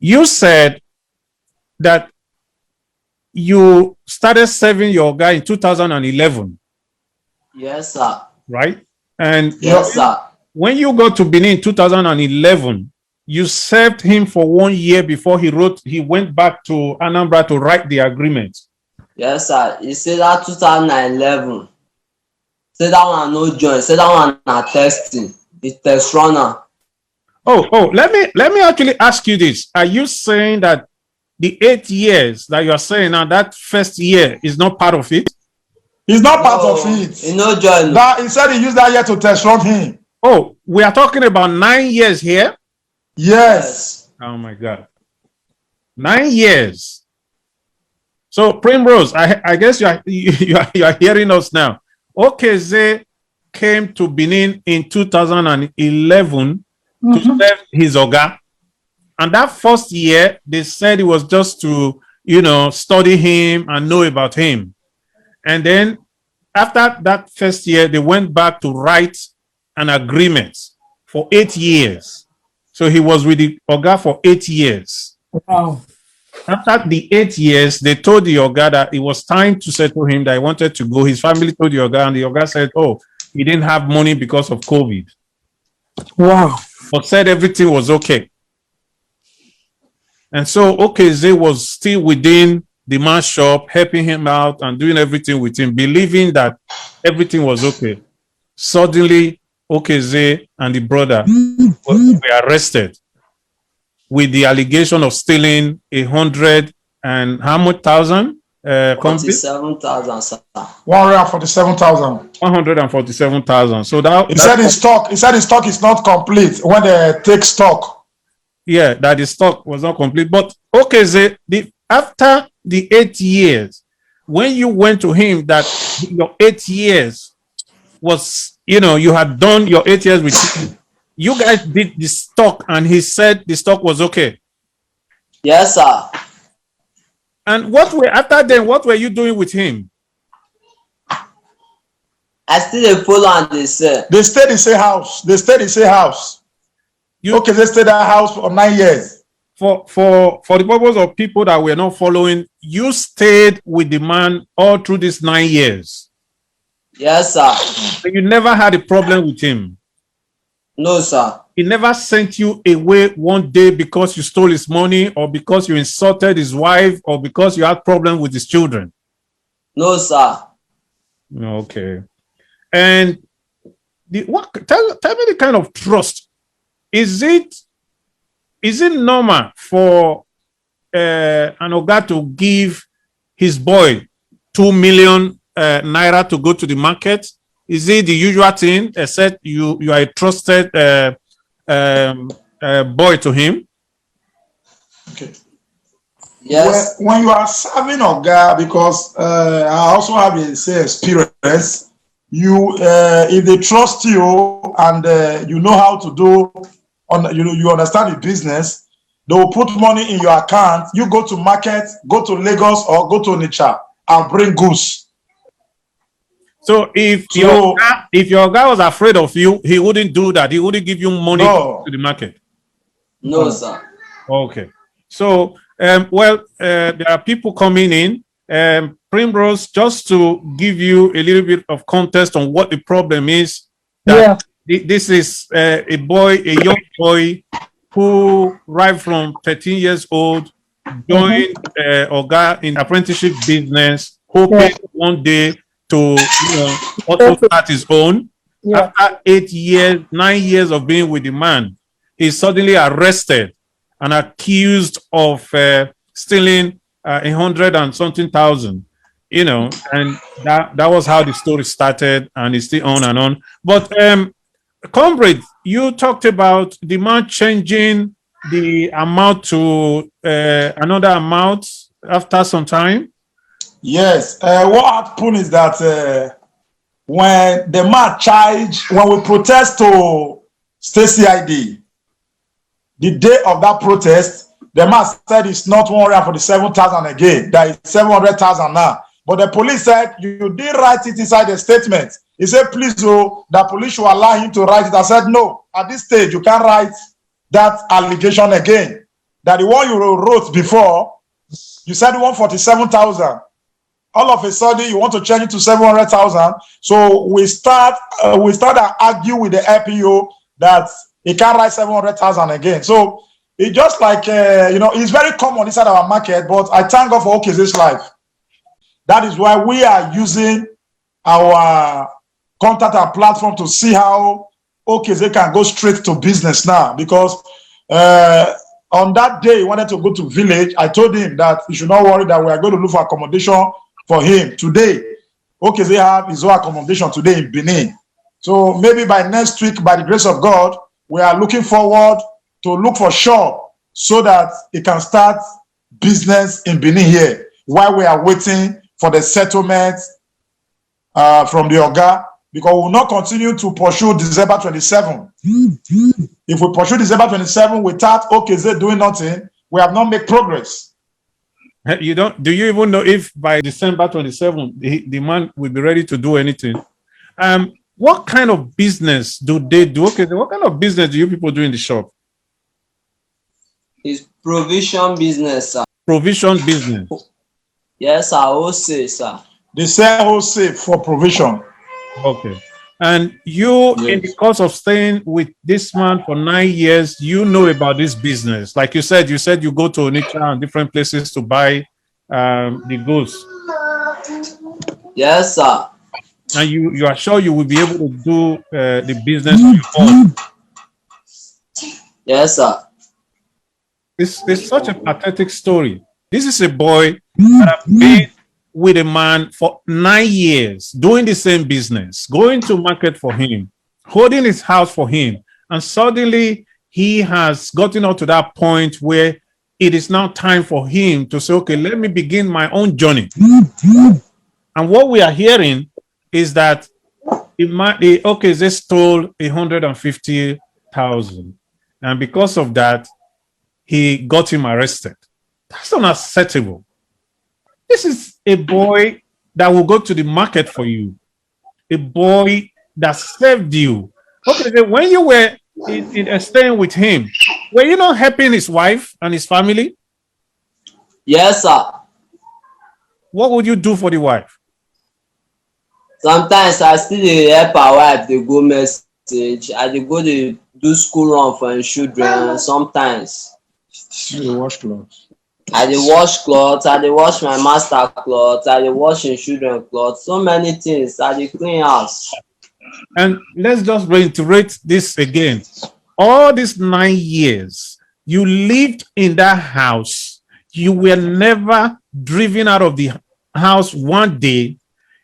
You said that you started serving your guy in 2011. Yes, sir. Right? And yes, sir. When you got to Benin in 2011, you served him for 1 year before he went back to Anambra to write the agreement. Yes, sir. He said that 2011. Say that one no join. Say that one na testing. The test runner. Let me actually ask you this. Are you saying that the 8 years that you are saying now, that first year is not part of it? It's not part of it. He no join. He said he used that year to test run him. Oh, we are talking about 9 years here? Yes. Oh my God. 9 years. So Primrose, I guess you are hearing us now. Okezie came to Benin in 2011 to serve his Oga. And that first year, they said it was just to, study him and know about him. And then after that first year, they went back to write an agreement for 8 years. So he was with the Oga for 8 years. Wow. After the 8 years, they told the Oga that it was time to settle him, that he wanted to go. His family told the Oga, and the Oga said, he didn't have money because of COVID. Wow. But said everything was okay. And so Okezie was still within the man's shop, helping him out and doing everything with him, believing that everything was okay. Suddenly, Okezie and the brother were arrested with the allegation of stealing 100 and how much thousand? 47,000, sir. 147,000. 147,000. So he said his stock is not complete when they take stock. Yeah, that the stock was not complete. But Okezie, after the 8 years, when you went to him that your 8 years was, you had done your 8 years with him, you guys did the stock and he said the stock was okay. Yes, sir. And after then, what were you doing with him? I still follow and they say. They stayed in the same house. They stayed that house for 9 years. For the purpose of people that were not following, you stayed with the man all through these 9 years. Yes, sir. So you never had a problem with him? No, sir. He never sent you away one day because you stole his money or because you insulted his wife or because you had problems with his children? No, sir. Okay. And tell me the kind of trust. Is it normal for an Oga to give his boy 2 million naira to go to the market? Is it the usual thing, except you are a trusted boy to him? Okay. Yes. When you are serving Oga, because I also have the same experience, if they trust you and you know how to do, you understand the business, they will put money in your account. You go to market, go to Lagos or go to Onitsha and bring goods. So if your guy was afraid of you, he wouldn't do that. He wouldn't give you money to the market. No, sir. Okay. So, there are people coming in. Primrose, just to give you a little bit of context on what the problem is. This is a young boy who arrived from 13 years old, joined Oga in apprenticeship business, hoping one day to also start his own. After 9 years of being with the man, he's suddenly arrested and accused of stealing 100 and something thousand, and that was how the story started, and it's still on and on. But comrade, you talked about the man changing the amount to another amount after some time. Yes. What happened is that when the man charged, when we protest to state CID, the day of that protest, the man said it's not 147,000 again, that is 700,000 now. But the police said you did write it inside the statement. He said, please, the police should allow him to write it. I said, no, at this stage, you can't write that allegation again. that the one you wrote before, you said 147,000. All of a sudden, you want to change it to 700,000. So we start to argue with the LPO that he can't write 700,000 again. So it's just like, it's very common inside our market, but I thank God for Okezie's life. That is why we are using our contact and platform to see how Okezie can go straight to business now. Because on that day he wanted to go to village, I told him that he should not worry, that we are going to look for accommodation for him. Today, Okezie have his own accommodation today in Benin. So maybe by next week, by the grace of God, we are looking forward to look for shop so that he can start business in Benin here, while we are waiting for the settlement from the Oga, because we will not continue to pursue December 27. If we pursue December 27 without Okezie doing nothing, we have not made progress. Do you even know if by December 27 the man will be ready to do anything? What kind of business do they do? Okay, what kind of business do you people do in the shop? It's provision business, sir. Provision business. Yes, sir. Wholesale, sir. They sell wholesale for provision. Okay. And you, Yes. in the course of staying with this man for 9 years, you know about this business. Like you said you go to Onitsha and different places to buy the goods. Yes, sir. And you are sure you will be able to do the business you want. Yes, sir. It's such a pathetic story. This is a boy that has been with a man for 9 years, doing the same business, going to market for him, holding his house for him. And suddenly he has gotten up to that point where it is now time for him to say, okay, let me begin my own journey. And what we are hearing is that they stole 150,000. And because of that, he got him arrested. That's unacceptable. This is a boy that will go to the market for you, a boy that served you. Okay, when you were staying with him, were you not helping his wife and his family? Yes, sir. What would you do for the wife? Sometimes I still dey help our wife dey go message. I dey go dey do school run for im children. Sometimes You wash clothes. I dey wash cloth, I dey wash my master cloth, I dey wash im children cloth. So many things. I dey clean house. And let's just reiterate this again. All these 9 years, you lived in that house. You were never driven out of the house one day.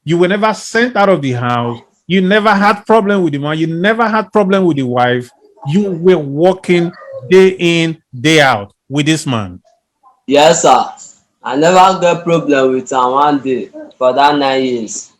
You were never sent out of the house. You never had problem with the man. You never had problem with the wife. You were working day in, day out with this man. Yes, sir. I never get problem with am one day for that 9 years.